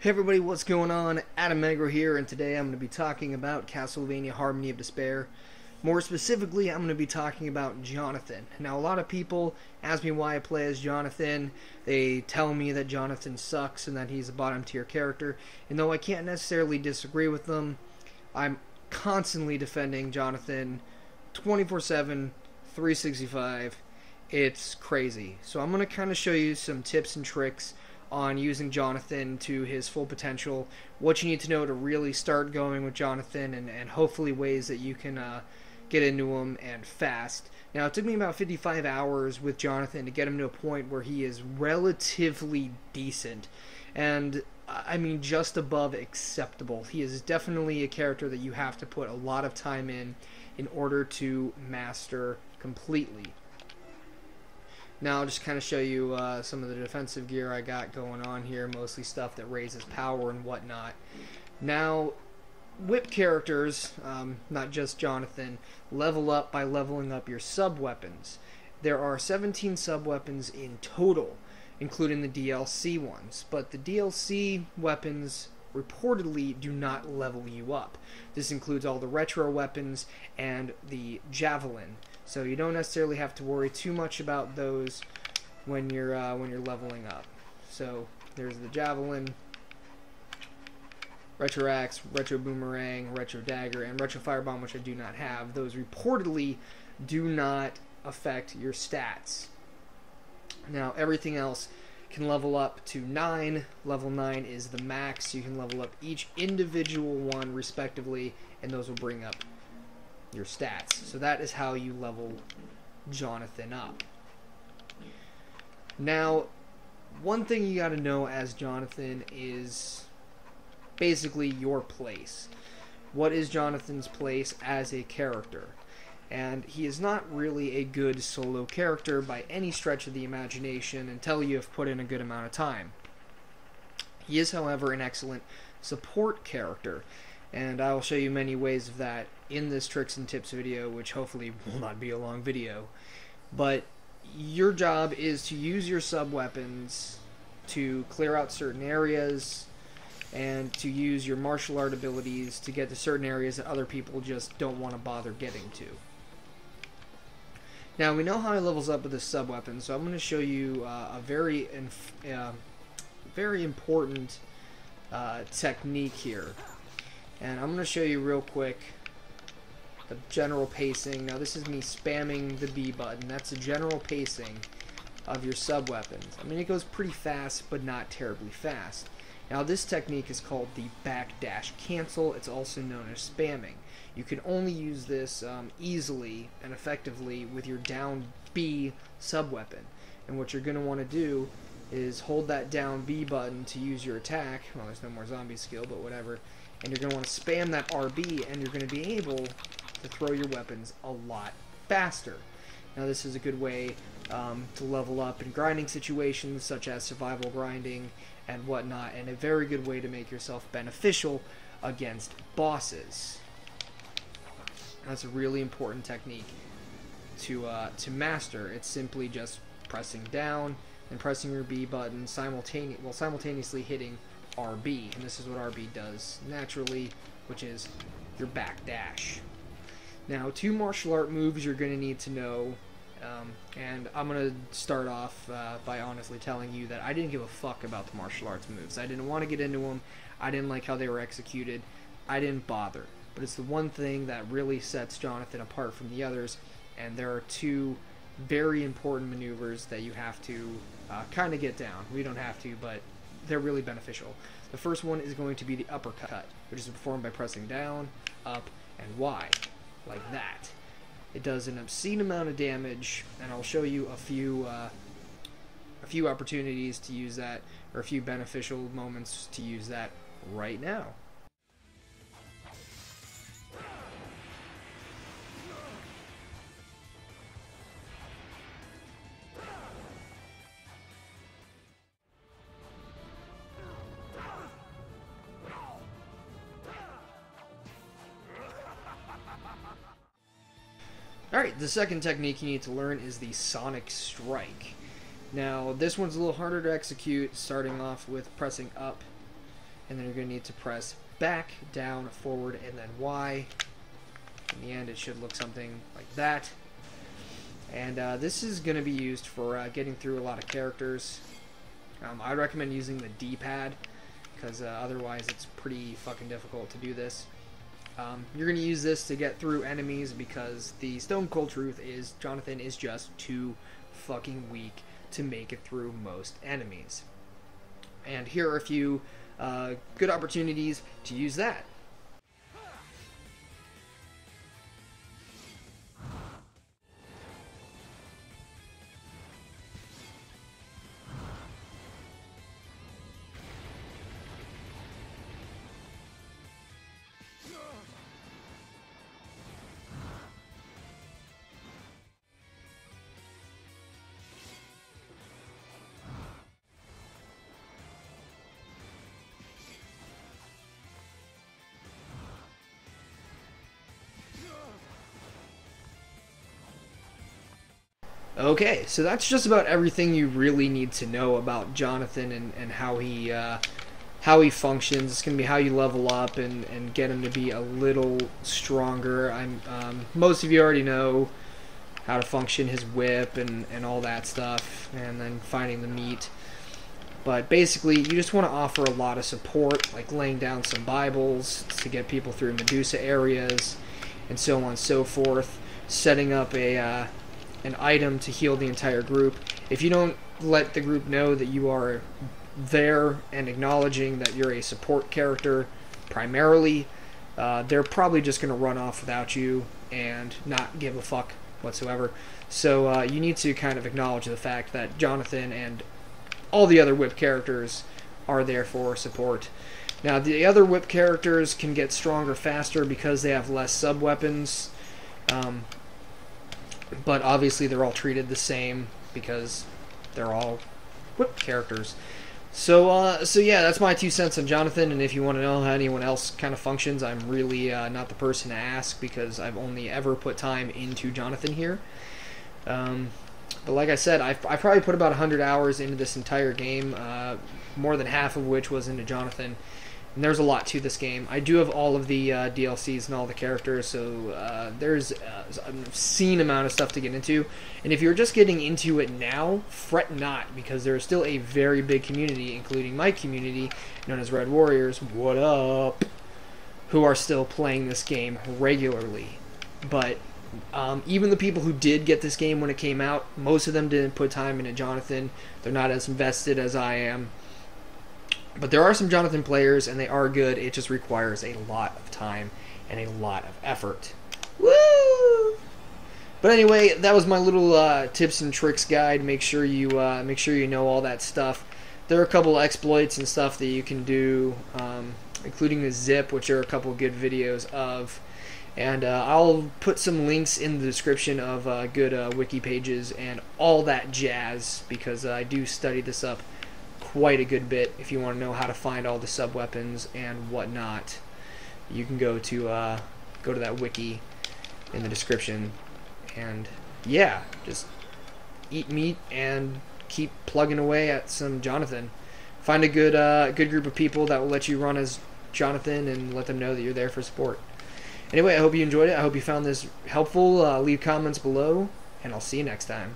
Hey everybody, what's going on? Adam Megro here, and today I'm going to be talking about Castlevania Harmony of Despair. More specifically, I'm going to be talking about Jonathan. Now, a lot of people ask me why I play as Jonathan. They tell me that Jonathan sucks and that he's a bottom tier character. And though I can't necessarily disagree with them, I'm constantly defending Jonathan 24/7, 365. It's crazy. So I'm going to kind of show you some tips and tricks on using Jonathan to his full potential, what you need to know to really start going with Jonathan, and hopefully ways that you can get into him and fast. Now, it took me about 55 hours with Jonathan to get him to a point where he is relatively decent, and I mean just above acceptable. He is definitely a character that you have to put a lot of time in order to master completely. Now I'll just kind of show you some of the defensive gear I got going on here, mostly stuff that raises power and whatnot. Now, whip characters, not just Jonathan, level up by leveling up your sub-weapons. There are 17 sub-weapons in total, including the DLC ones, but the DLC weapons reportedly do not level you up. This includes all the retro weapons and the javelin. So you don't necessarily have to worry too much about those when you're leveling up. So there's the javelin, retro axe, retro boomerang, retro dagger, and retro firebomb, which I do not have. Those reportedly do not affect your stats. Now everything else can level up to 9. Level 9 is the max. You can level up each individual one respectively, and those will bring up your stats. So that is how you level Jonathan up. Now, one thing you got to know as Jonathan is basically your place. What is Jonathan's place as a character? And he is not really a good solo character by any stretch of the imagination until you have put in a good amount of time. He is, however, an excellent support character, and I will show you many ways of that in this tricks and tips video, which hopefully will not be a long video. But your job is to use your sub-weapons to clear out certain areas and to use your martial art abilities to get to certain areas that other people just don't want to bother getting to. Now, we know how he levels up with his sub-weapons, so I'm going to show you a very important technique here. And I'm going to show you real quick the general pacing. Now this is me spamming the B button. That's the general pacing of your sub-weapons. I mean, it goes pretty fast, but not terribly fast. Now this technique is called the backdash cancel. It's also known as spamming. You can only use this easily and effectively with your down B sub-weapon. And what you're going to want to do is hold that down B button to use your attack. Well, there's no more zombie skill, but whatever. And you're going to want to spam that RB, and you're going to be able to throw your weapons a lot faster. Now this is a good way to level up in grinding situations such as survival grinding and whatnot, and a very good way to make yourself beneficial against bosses. That's a really important technique to master. It's simply just pressing down and pressing your B button simultaneously hitting RB, and this is what RB does naturally, which is your backdash. Now, 2 martial art moves you're going to need to know, and I'm going to start off by honestly telling you that I didn't give a fuck about the martial arts moves. I didn't want to get into them. I didn't like how they were executed. I didn't bother. But it's the one thing that really sets Jonathan apart from the others, and there are 2 very important maneuvers that you have to kind of get down. We don't have to, but they're really beneficial. The first one is going to be the uppercut, which is performed by pressing down, up, and Y, like that. It does an obscene amount of damage, and I'll show you a few opportunities to use that, or a few beneficial moments to use that right now. Alright, the second technique you need to learn is the Sonic Strike. Now, this one's a little harder to execute, starting off with pressing up and then you're going to need to press back, down, forward, and then Y. In the end, it should look something like that. And this is going to be used for getting through a lot of characters. I recommend using the D-pad, because otherwise it's pretty fucking difficult to do this. You're going to use this to get through enemies, because the stone cold truth is Jonathan is just too fucking weak to make it through most enemies. And here are a few good opportunities to use that. Okay, so that's just about everything you really need to know about Jonathan and how he functions. It's going to be how you level up and get him to be a little stronger. Most of you already know how to function his whip and all that stuff, and then finding the meat. But basically, you just want to offer a lot of support, like laying down some Bibles to get people through Medusa areas, and so on and so forth. Setting up an item to heal the entire group. If you don't let the group know that you are there and acknowledging that you're a support character primarily, they're probably just going to run off without you and not give a fuck whatsoever. So you need to kind of acknowledge the fact that Jonathan and all the other whip characters are there for support. Now, the other whip characters can get stronger faster because they have less sub-weapons. But obviously they're all treated the same because they're all whip characters. So yeah, that's my 2 cents on Jonathan, and if you want to know how anyone else kind of functions, I'm really not the person to ask, because I've only ever put time into Jonathan here. But like I said, I probably put about 100 hours into this entire game, more than half of which was into Jonathan. And there's a lot to this game. I do have all of the DLCs and all the characters, so there's an obscene amount of stuff to get into. And if you're just getting into it now, fret not, because there's still a very big community, including my community, known as Red Warriors, what up, who are still playing this game regularly. But even the people who did get this game when it came out, most of them didn't put time into Jonathan. They're not as invested as I am. But there are some Jonathan players, and they are good. It just requires a lot of time and a lot of effort. Woo! But anyway, that was my little tips and tricks guide. Make sure you know all that stuff. There are a couple exploits and stuff that you can do, including the zip, which are a couple good videos of. And I'll put some links in the description of good wiki pages and all that jazz, because I do study this up quite a good bit. If you want to know how to find all the sub weapons and whatnot, you can go to that wiki in the description. And yeah, just eat meat and keep plugging away at some Jonathan. Find a good group of people that will let you run as Jonathan and let them know that you're there for support. Anyway, I hope you enjoyed it. I hope you found this helpful. Leave comments below, and I'll see you next time.